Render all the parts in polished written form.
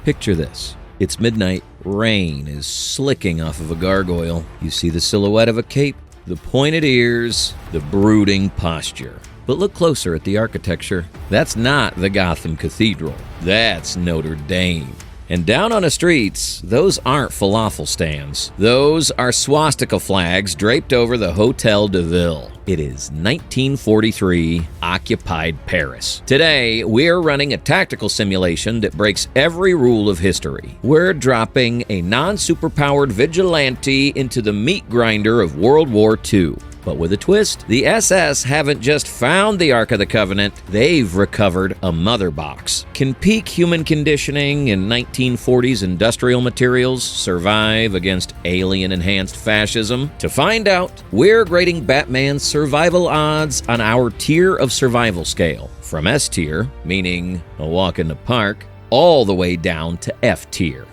Picture this. It's midnight. Rain is slicking off of a gargoyle. You see the silhouette of a cape, the pointed ears, the brooding posture. But look closer at the architecture. That's not the Gotham Cathedral. That's Notre Dame. And down on the streets, those aren't falafel stands. Those are swastika flags draped over the Hotel de Ville. It is 1943 occupied Paris. Today, we're running a tactical simulation that breaks every rule of history. We're dropping a non-superpowered vigilante into the meat grinder of World War II. But with a twist, the SS haven't just found the Ark of the Covenant, they've recovered a mother box. Can peak human conditioning in 1940s industrial materials survive against alien-enhanced fascism? To find out, we're grading Batman's survival odds on our tier of survival scale, from S tier, meaning a walk in the park, all the way down to F tier,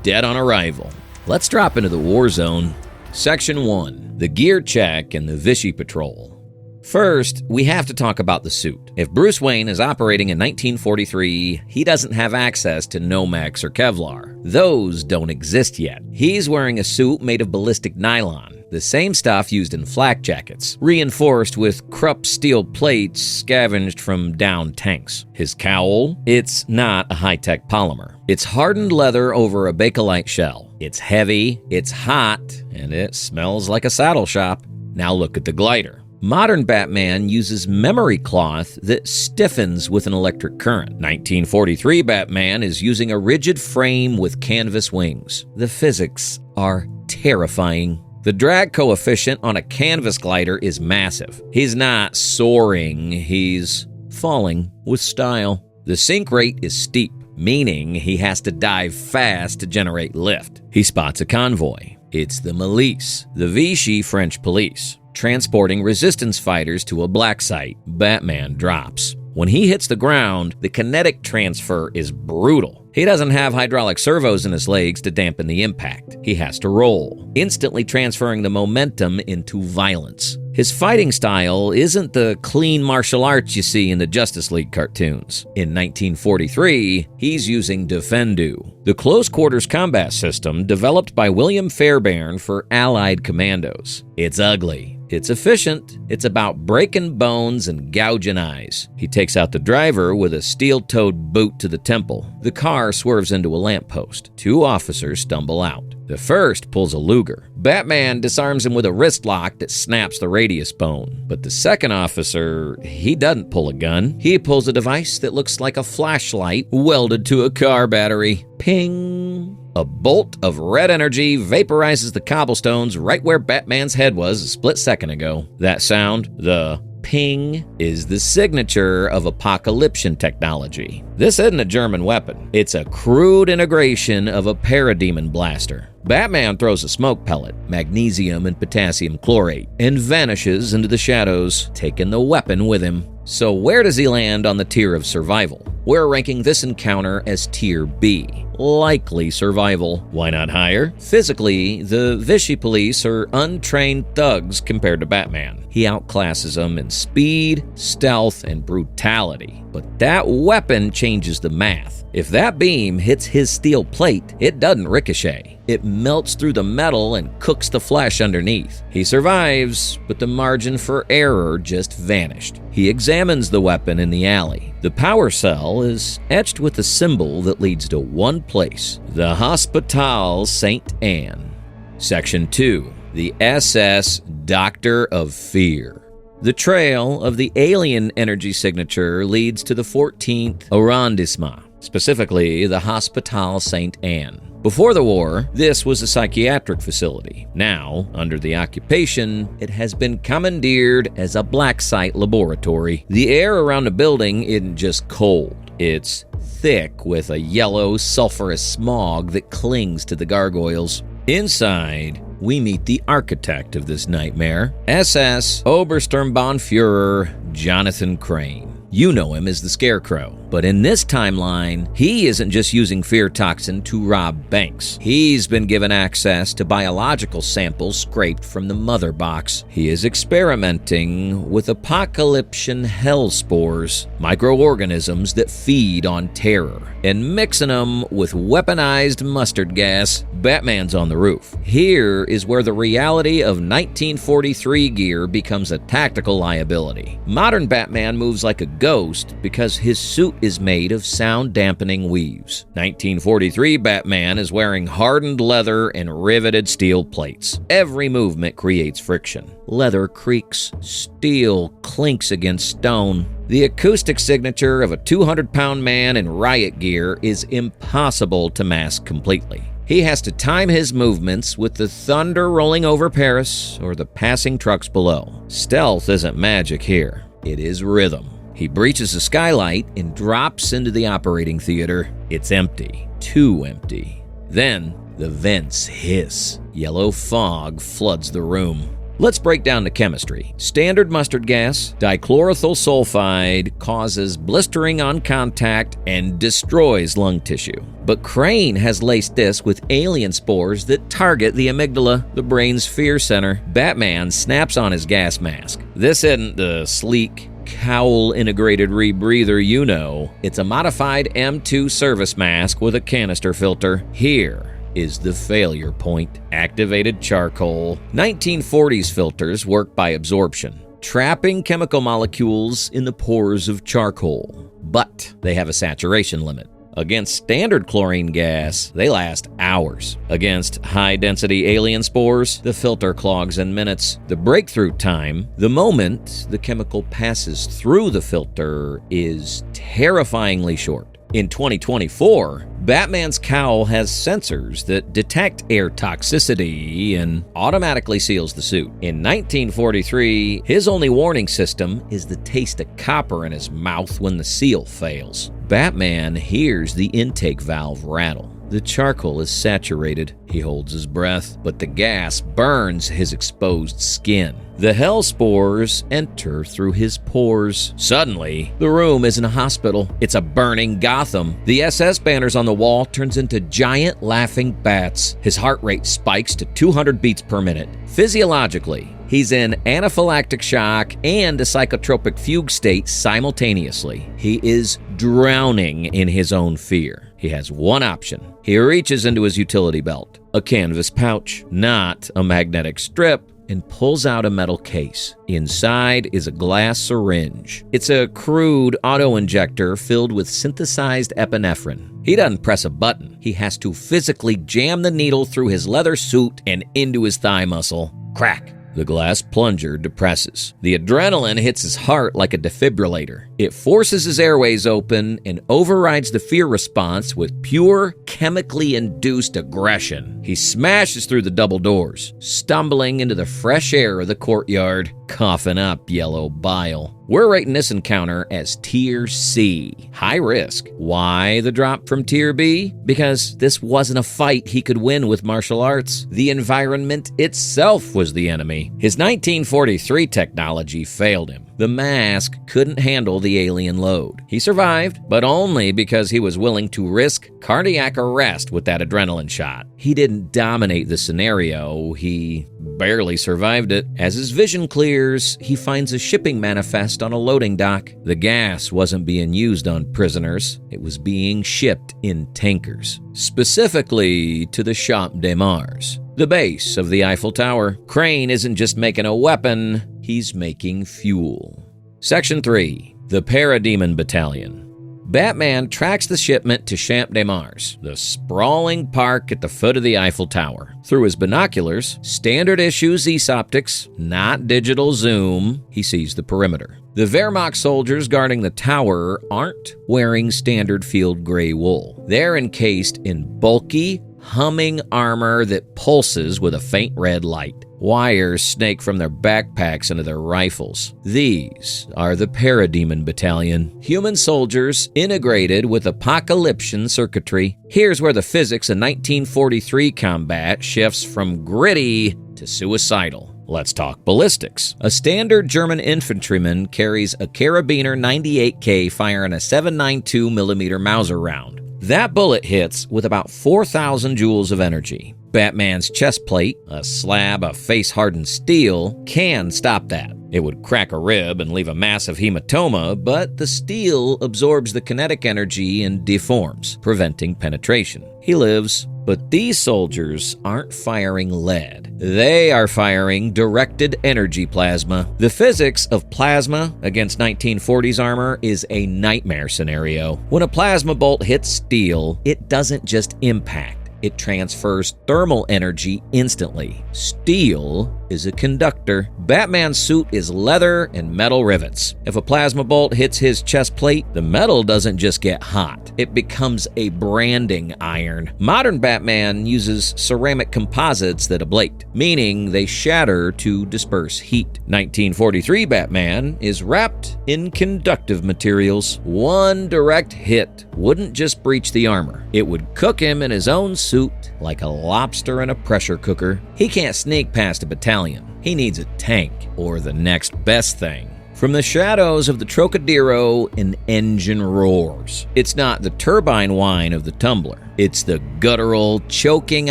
dead on arrival. Let's drop into the war zone. Section 1. The gear check and the Vichy patrol. First, we have to talk about the suit. If Bruce Wayne is operating in 1943, he doesn't have access to Nomex or Kevlar. Those don't exist yet. He's wearing a suit made of ballistic nylon, the same stuff used in flak jackets, reinforced with Krupp steel plates scavenged from downed tanks. His cowl? It's not a high-tech polymer. It's hardened leather over a Bakelite shell. It's heavy, it's hot, and it smells like a saddle shop. Now look at the glider. Modern Batman uses memory cloth that stiffens with an electric current. 1943 Batman is using a rigid frame with canvas wings. The physics are terrifying. The drag coefficient on a canvas glider is massive. He's not soaring, he's falling with style. The sink rate is steep, meaning he has to dive fast to generate lift. He spots a convoy. It's the Milice, the Vichy French police, transporting resistance fighters to a black site. Batman drops. When he hits the ground, the kinetic transfer is brutal. He doesn't have hydraulic servos in his legs to dampen the impact. He has to roll, instantly transferring the momentum into violence. His fighting style isn't the clean martial arts you see in the Justice League cartoons. In 1943, he's using Defendu, the close-quarters combat system developed by William Fairbairn for Allied commandos. It's ugly. It's efficient. It's about breaking bones and gouging eyes. He takes out the driver with a steel-toed boot to the temple. The car swerves into a lamppost. Two officers stumble out. The first pulls a Luger. Batman disarms him with a wrist lock that snaps the radius bone. But the second officer, he doesn't pull a gun. He pulls a device that looks like a flashlight welded to a car battery. Ping! A bolt of red energy vaporizes the cobblestones right where Batman's head was a split second ago. That sound, the ping, is the signature of apocalyptian technology. This isn't a German weapon. It's a crude integration of a parademon blaster. Batman throws a smoke pellet, magnesium and potassium chlorate, and vanishes into the shadows, taking the weapon with him. So where does he land on the tier of survival? We're ranking this encounter as Tier B. Likely survival. Why not higher? Physically, the Vichy police are untrained thugs compared to Batman. He outclasses them in speed, stealth, and brutality. But that weapon changes the math. If that beam hits his steel plate, it doesn't ricochet. It melts through the metal and cooks the flesh underneath. He survives, but the margin for error just vanished. He examines the weapon in the alley. The power cell is etched with a symbol that leads to one place, the Hospital St. Anne. Section 2. The SS Doctor of Fear. The trail of the alien energy signature leads to the 14th arrondissement, specifically the Hospital St. Anne. Before the war, this was a psychiatric facility. Now, under the occupation, it has been commandeered as a black site laboratory. The air around the building isn't just cold. It's thick with a yellow, sulfurous smog that clings to the gargoyles. Inside, we meet the architect of this nightmare, SS Obersturmbannführer Jonathan Crane. You know him as the Scarecrow. But in this timeline, he isn't just using fear toxin to rob banks. He's been given access to biological samples scraped from the mother box. He is experimenting with apocalyptian hell spores, microorganisms that feed on terror, and mixing them with weaponized mustard gas. Batman's on the roof. Here is where the reality of 1943 gear becomes a tactical liability. Modern Batman moves like a ghost because his suit is made of sound-dampening weaves. 1943 Batman is wearing hardened leather and riveted steel plates. Every movement creates friction. Leather creaks, steel clinks against stone. The acoustic signature of a 200-pound man in riot gear is impossible to mask completely. He has to time his movements with the thunder rolling over Paris or the passing trucks below. Stealth isn't magic here. It is rhythm. He breaches the skylight and drops into the operating theater. It's empty. Too empty. Then, the vents hiss. Yellow fog floods the room. Let's break down the chemistry. Standard mustard gas, dichlorophyll sulfide, causes blistering on contact and destroys lung tissue. But Crane has laced this with alien spores that target the amygdala, the brain's fear center. Batman snaps on his gas mask. This isn't the sleek, cowl-integrated rebreather you know. It's a modified M2 service mask with a canister filter. Here is the failure point. Activated charcoal. 1940s filters work by absorption, trapping chemical molecules in the pores of charcoal. But they have a saturation limit. Against standard chlorine gas, they last hours. Against high-density alien spores, the filter clogs in minutes. The breakthrough time, the moment the chemical passes through the filter, is terrifyingly short. In 2024, Batman's cowl has sensors that detect air toxicity and automatically seals the suit. In 1943, his only warning system is the taste of copper in his mouth when the seal fails. Batman hears the intake valve rattle. The charcoal is saturated. He holds his breath, but the gas burns his exposed skin. The hell spores enter through his pores. Suddenly, the room isn't a hospital. It's a burning Gotham. The SS banners on the wall turns into giant laughing bats. His heart rate spikes to 200 beats per minute. Physiologically, he's in anaphylactic shock and a psychotropic fugue state simultaneously. He is drowning in his own fear. He has one option. He reaches into his utility belt, a canvas pouch, not a magnetic strip, and pulls out a metal case. Inside is a glass syringe. It's a crude auto-injector filled with synthesized epinephrine. He doesn't press a button. He has to physically jam the needle through his leather suit and into his thigh muscle. Crack! The glass plunger depresses. The adrenaline hits his heart like a defibrillator. It forces his airways open and overrides the fear response with pure, chemically induced aggression. He smashes through the double doors, stumbling into the fresh air of the courtyard, coughing up yellow bile. We're rating this encounter as Tier C, high risk. Why the drop from Tier B? Because this wasn't a fight he could win with martial arts. The environment itself was the enemy. His 1943 technology failed him. The mask couldn't handle the alien load. He survived, but only because he was willing to risk cardiac arrest with that adrenaline shot. He didn't dominate the scenario, he barely survived it. As his vision clears, he finds a shipping manifest on a loading dock. The gas wasn't being used on prisoners, it was being shipped in tankers, specifically to the Champ de Mars, the base of the Eiffel Tower. Crane isn't just making a weapon, he's making fuel. Section 3. The Parademon Battalion. Batman tracks the shipment to Champ de Mars, the sprawling park at the foot of the Eiffel Tower. Through his binoculars, standard issue Zeiss optics, not digital zoom, he sees the perimeter. The Wehrmacht soldiers guarding the tower aren't wearing standard field gray wool. They're encased in bulky, humming armor that pulses with a faint red light. Wires snake from their backpacks into their rifles. These are the Parademon Battalion. Human soldiers integrated with apocalyptian circuitry. Here's where the physics in 1943 combat shifts from gritty to suicidal. Let's talk ballistics. A standard German infantryman carries a Karabiner 98K firing a 7.92mm Mauser round. That bullet hits with about 4,000 joules of energy. Batman's chest plate, a slab of face-hardened steel, can stop that. It would crack a rib and leave a massive hematoma, but the steel absorbs the kinetic energy and deforms, preventing penetration. He lives. But these soldiers aren't firing lead. They are firing directed energy plasma. The physics of plasma against 1940s armor is a nightmare scenario. When a plasma bolt hits steel, it doesn't just impact. It transfers thermal energy instantly. Steel is a conductor. Batman's suit is leather and metal rivets. If a plasma bolt hits his chest plate, the metal doesn't just get hot. It becomes a branding iron. Modern Batman uses ceramic composites that ablate, meaning they shatter to disperse heat. 1943 Batman is wrapped in conductive materials. One direct hit wouldn't just breach the armor. It would cook him in his own suit like a lobster in a pressure cooker. He can't sneak past a battalion. He needs a tank or the next best thing. From the shadows of the Trocadero, an engine roars. It's not the turbine whine of the tumbler. It's the guttural, choking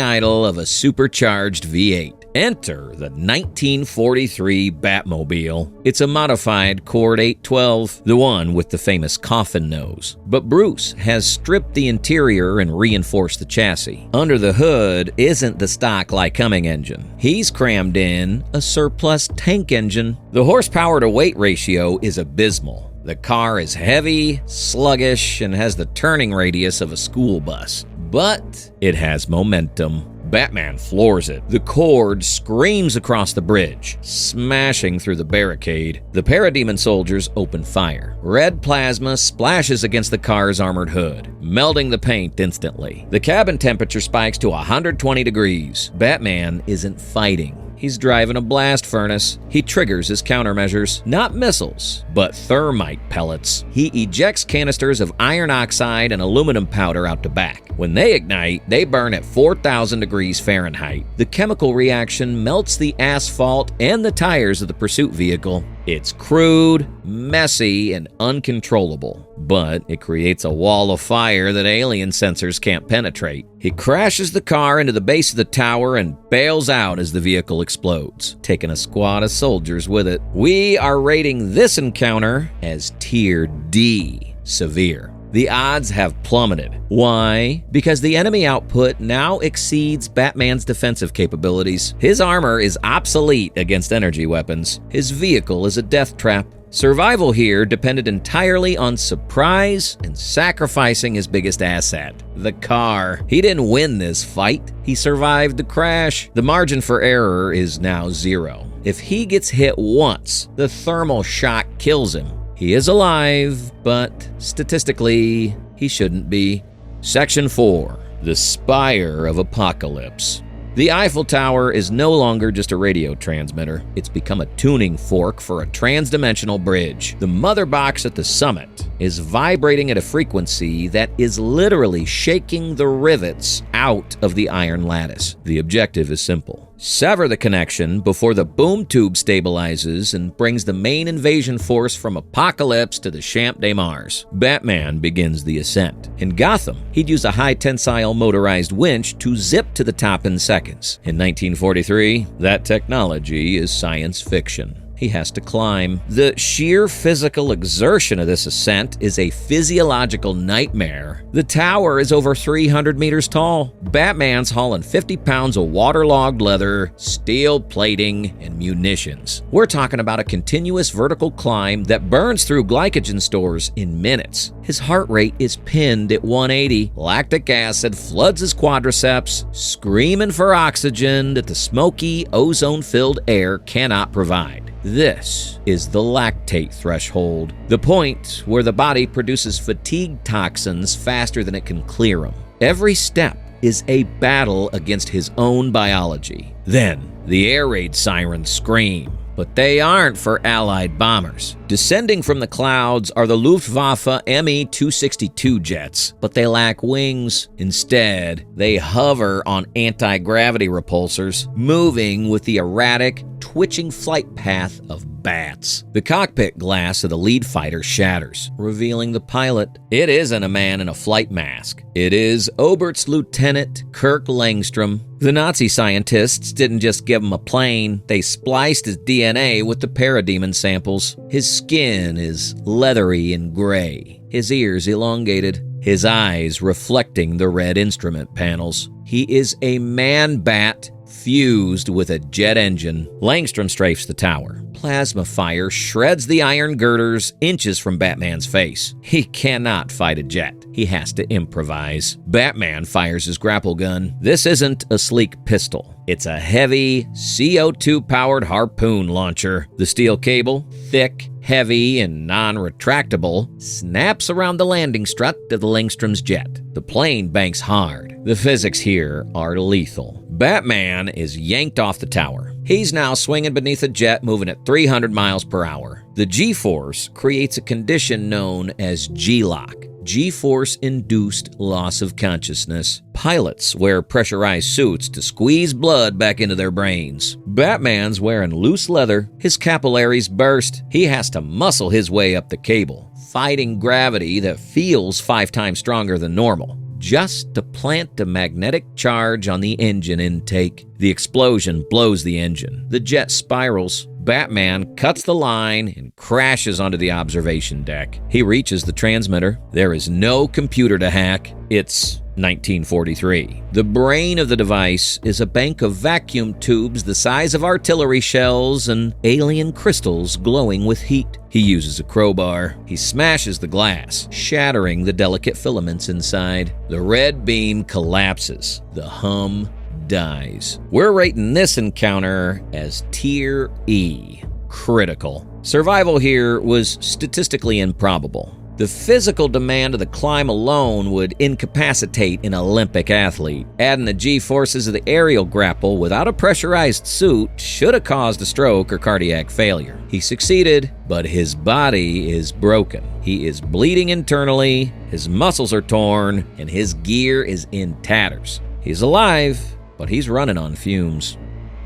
idle of a supercharged V8. Enter the 1943 Batmobile. It's a modified Cord 812, the one with the famous coffin nose. But Bruce has stripped the interior and reinforced the chassis. Under the hood isn't the stock Lycoming engine. He's crammed in a surplus tank engine. The horsepower to weight ratio is abysmal. The car is heavy, sluggish, and has the turning radius of a school bus. But it has momentum. Batman floors it. The Cord screams across the bridge, smashing through the barricade. The Parademon soldiers open fire. Red plasma splashes against the car's armored hood, melting the paint instantly. The cabin temperature spikes to 120 degrees. Batman isn't fighting. He's driving a blast furnace. He triggers his countermeasures. Not missiles, but thermite pellets. He ejects canisters of iron oxide and aluminum powder out the back. When they ignite, they burn at 4,000 degrees Fahrenheit. The chemical reaction melts the asphalt and the tires of the pursuit vehicle. It's crude, messy, and uncontrollable, but it creates a wall of fire that alien sensors can't penetrate. He crashes the car into the base of the tower and bails out as the vehicle explodes, taking a squad of soldiers with it. We are rating this encounter as Tier D, severe. The odds have plummeted. Why? Because the enemy output now exceeds Batman's defensive capabilities. His armor is obsolete against energy weapons. His vehicle is a death trap. Survival here depended entirely on surprise and sacrificing his biggest asset, the car. He didn't win this fight. He survived the crash. The margin for error is now 0. If he gets hit once, the thermal shock kills him. He is alive, but statistically, he shouldn't be. Section 4. The Spire of Apocalypse. The Eiffel Tower is no longer just a radio transmitter. It's become a tuning fork for a trans-dimensional bridge. The mother box at the summit is vibrating at a frequency that is literally shaking the rivets out of the iron lattice. The objective is simple. Sever the connection before the boom tube stabilizes and brings the main invasion force from Apocalypse to the Champ de Mars. Batman begins the ascent. In Gotham, he'd use a high-tensile motorized winch to zip to the top in seconds. In 1943, that technology is science fiction. He has to climb. The sheer physical exertion of this ascent is a physiological nightmare. The tower is over 300 meters tall. Batman's hauling 50 pounds of waterlogged leather, steel plating, and munitions. We're talking about a continuous vertical climb that burns through glycogen stores in minutes. His heart rate is pinned at 180. Lactic acid floods his quadriceps, screaming for oxygen that the smoky, ozone-filled air cannot provide. This is the lactate threshold, the point where the body produces fatigue toxins faster than it can clear them. Every step is a battle against his own biology. Then, the air raid sirens scream. But they aren't for Allied bombers. Descending from the clouds are the Luftwaffe Me-262 jets, but they lack wings. Instead, they hover on anti-gravity repulsors, moving with the erratic twitching flight path of bats. The cockpit glass of the lead fighter shatters, revealing the pilot. It isn't a man in a flight mask. It is Oberst's Lieutenant Kirk Langstrom. The Nazi scientists didn't just give him a plane, they spliced his DNA with the parademon samples. His skin is leathery and gray, his ears elongated, his eyes reflecting the red instrument panels. He is a man-bat fused with a jet engine. Langstrom strafes the tower. Plasma fire shreds the iron girders inches from Batman's face. He cannot fight a jet. He has to improvise. Batman fires his grapple gun. This isn't a sleek pistol. It's a heavy, CO2-powered harpoon launcher. The steel cable, thick, heavy, and non-retractable, snaps around the landing strut of the Langstrom's jet. The plane banks hard. The physics here are lethal. Batman is yanked off the tower. He's now swinging beneath a jet moving at 300 miles per hour. The G-force creates a condition known as G-lock. G-force-induced loss of consciousness. Pilots wear pressurized suits to squeeze blood back into their brains. Batman's wearing loose leather. His capillaries burst. He has to muscle his way up the cable, fighting gravity that feels 5 times stronger than normal, just to plant a magnetic charge on the engine intake. The explosion blows the engine. The jet spirals. Batman cuts the line and crashes onto the observation deck. He reaches the transmitter. There is no computer to hack. It's 1943. The brain of the device is a bank of vacuum tubes the size of artillery shells and alien crystals glowing with heat. He uses a crowbar. He smashes the glass, shattering the delicate filaments inside. The red beam collapses. The hum dies. We're rating this encounter as Tier E, critical. Survival here was statistically improbable. The physical demand of the climb alone would incapacitate an Olympic athlete. Adding the G-forces of the aerial grapple without a pressurized suit should have caused a stroke or cardiac failure. He succeeded, but his body is broken. He is bleeding internally, his muscles are torn, and his gear is in tatters. He's alive, but he's running on fumes.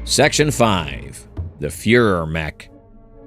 Section 5. The Führer Mech.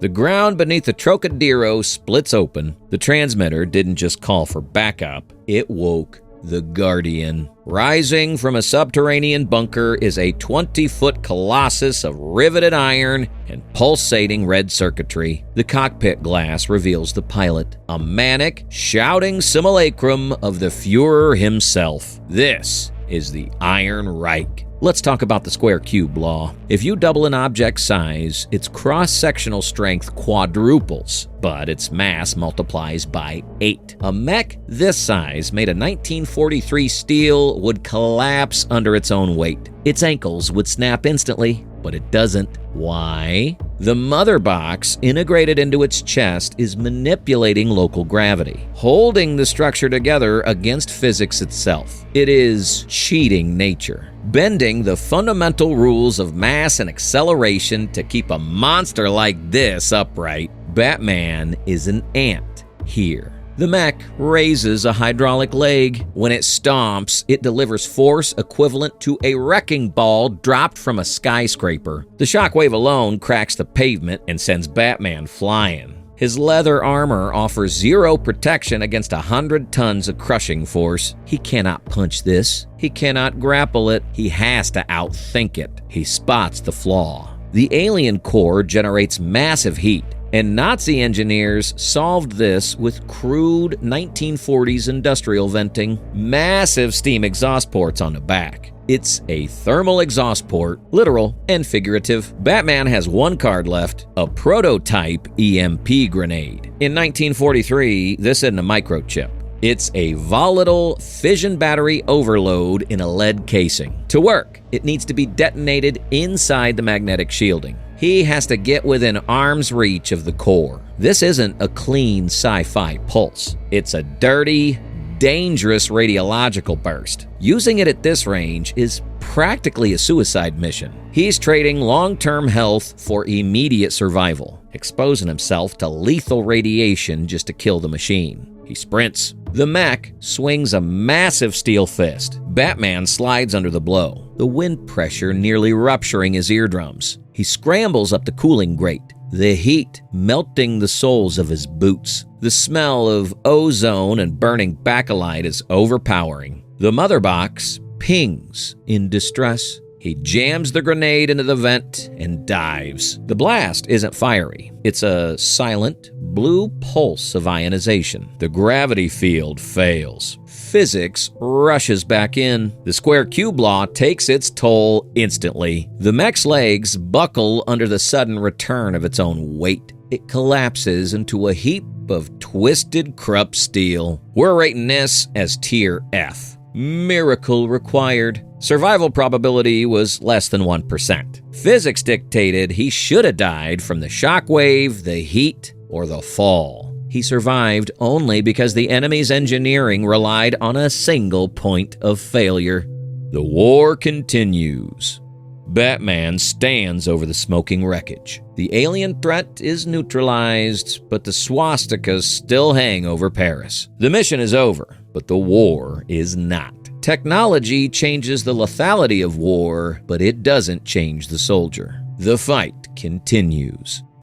The ground beneath the Trocadero splits open. The transmitter didn't just call for backup, it woke the Guardian. Rising from a subterranean bunker is a 20-foot colossus of riveted iron and pulsating red circuitry. The cockpit glass reveals the pilot, a manic, shouting simulacrum of the Führer himself. This is the Iron Reich. Let's talk about the square cube law. If you double an object's size, its cross-sectional strength quadruples, but its mass multiplies by 8. A mech this size, made of 1943 steel, would collapse under its own weight. Its ankles would snap instantly, but it doesn't. Why? The mother box integrated into its chest is manipulating local gravity, holding the structure together against physics itself. It is cheating nature, bending the fundamental rules of mass and acceleration to keep a monster like this upright. Batman is an ant here. The mech raises a hydraulic leg. When it stomps, it delivers force equivalent to a wrecking ball dropped from a skyscraper. The shockwave alone cracks the pavement and sends Batman flying. His leather armor offers 0 protection against 100 tons of crushing force. He cannot punch this. He cannot grapple it. He has to outthink it. He spots the flaw. The alien core generates massive heat, and Nazi engineers solved this with crude 1940s industrial venting. Massive steam exhaust ports on the back. It's a thermal exhaust port, literal and figurative. Batman has 1 card left, a prototype EMP grenade. In 1943, this isn't a microchip. It's a volatile fission battery overload in a lead casing. To work, it needs to be detonated inside the magnetic shielding. He has to get within arm's reach of the core. This isn't a clean sci-fi pulse. It's a dirty, dangerous radiological burst. Using it at this range is practically a suicide mission. He's trading long-term health for immediate survival, exposing himself to lethal radiation just to kill the machine. He sprints, The mech swings a massive steel fist. Batman slides under the blow, the wind pressure nearly rupturing his eardrums. He scrambles up the cooling grate, the heat melting the soles of his boots. The smell of ozone and burning bakelite is overpowering. The mother box pings in distress. He jams the grenade into the vent and dives. The blast isn't fiery. It's a silent, blue pulse of ionization. The gravity field fails. Physics rushes back in. The square cube law takes its toll instantly. The mech's legs buckle under the sudden return of its own weight. It collapses into a heap of twisted Krupp steel. We're rating this as Tier F. Miracle required. Survival probability was less than 1%. Physics dictated he should have died from the shockwave, the heat, or the fall. He survived only because the enemy's engineering relied on a single point of failure. The war continues. Batman stands over the smoking wreckage. The alien threat is neutralized, but the swastikas still hang over Paris. The mission is over, but the war is not. Technology changes the lethality of war, but it doesn't change the soldier. The fight continues.